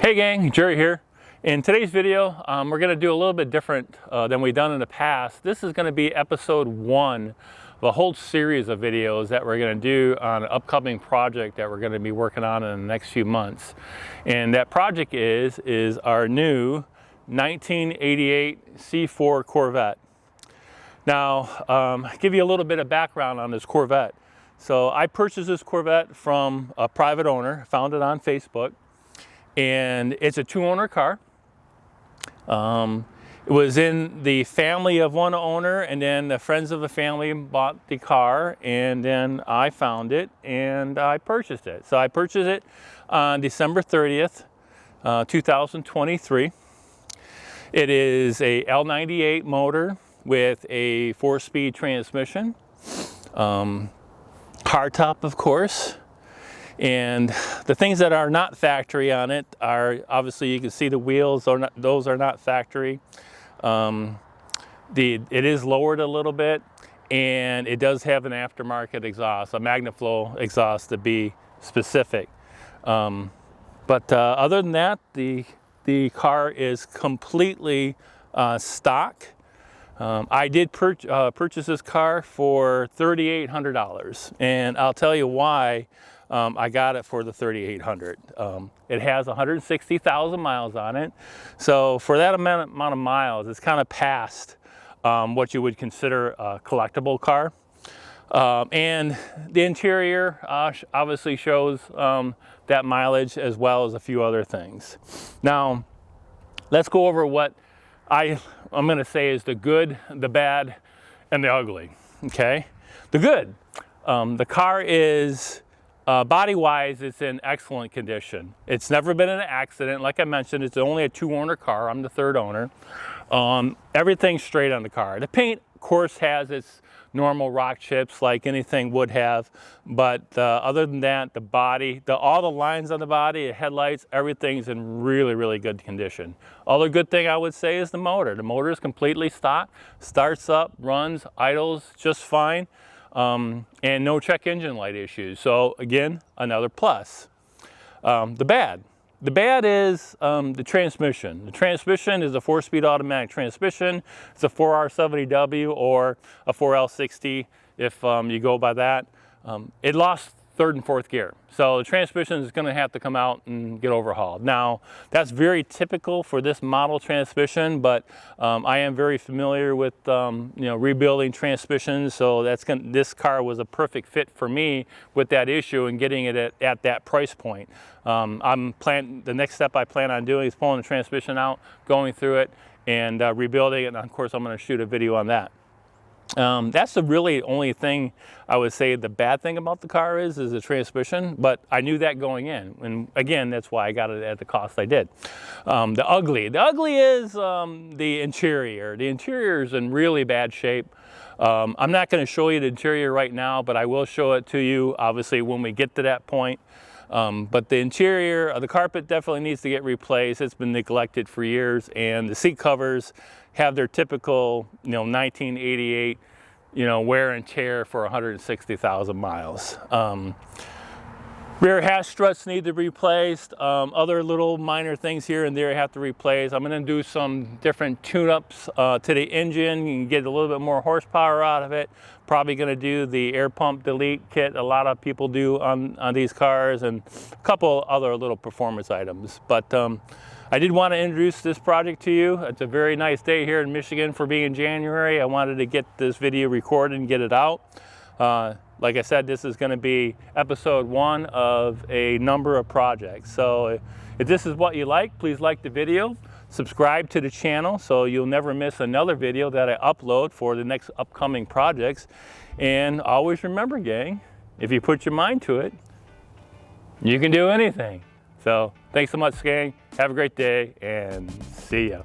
Hey gang, Jerry here. In today's video, we're going to do a little bit different than we've done in the past. This is going to be episode 1 of a whole series of videos that we're going to do on an upcoming project that we're going to be working on in the next few months. And that project is our new 1988 C4 Corvette. Now, give you a little bit of background on this Corvette. So I purchased this Corvette from a private owner, found it on Facebook. And it's a 2-owner car. It was in the family of one owner, and then the friends of the family bought the car, and then I found it and I purchased it. So I purchased it on December 30th, 2023. It is a L98 motor with a 4-speed transmission, hardtop, of course. And the things that are not factory on it are, obviously you can see the wheels, those are not factory. It is lowered a little bit, and it does have an aftermarket exhaust, a MagnaFlow exhaust to be specific. But other than that, the car is completely stock. I did purchase this car for $3,800, and I'll tell you why. I got it for the $3,800. It has 160,000 miles on it. So for that amount of miles, it's kind of past what you would consider a collectible car. And the interior obviously shows that mileage, as well as a few other things. Now, let's go over what I'm going to say is the good, the bad, and the ugly. Okay? The good. The car is... body-wise, it's in excellent condition. It's never been in an accident. Like I mentioned, it's only a 2-owner car. I'm the 3rd owner. Everything's straight on the car. The paint, of course, has its normal rock chips like anything would have. But other than that, the body, all the lines on the body, the headlights, everything's in really, really good condition. Other good thing I would say is the motor. The motor is completely stock. Starts up, runs, idles just fine. And no check engine light issues. So again, another plus. The bad is the transmission. The transmission is a 4-speed automatic transmission. It's a 4R70W or a 4L60 if you go by that. It lost 3rd and 4th gear. So the transmission is going to have to come out and get overhauled. Now, that's very typical for this model transmission, but I am very familiar with rebuilding transmissions, so this car was a perfect fit for me with that issue and getting it at that price point. The next step I plan on doing is pulling the transmission out, going through it, and rebuilding it, and of course I'm going to shoot a video on that. That's the really only thing I would say the bad thing about the car is the transmission, but I knew that going in, and again, that's why I got it at the cost I did. The ugly is the interior. The interior is in really bad shape. I'm not going to show you the interior right now, but I will show it to you, obviously, when we get to that point. But the interior, the carpet definitely needs to get replaced. It's been neglected for years, and the seat covers have their typical, 1988, wear and tear for 160,000 miles. Rear hatch struts need to be replaced. Other little minor things here and there have to replace. I'm going to do some different tune-ups to the engine and get a little bit more horsepower out of it. Probably going to do the air pump delete kit a lot of people do on these cars, and a couple other little performance items. But I did want to introduce this project to you. It's a very nice day here in Michigan for being January. I wanted to get this video recorded and get it out. Like I said, this is going to be episode 1 of a number of projects. So if this is what you like, please like the video. Subscribe to the channel so you'll never miss another video that I upload for the next upcoming projects. And always remember, gang, if you put your mind to it, you can do anything. So thanks so much, gang. Have a great day, and see ya.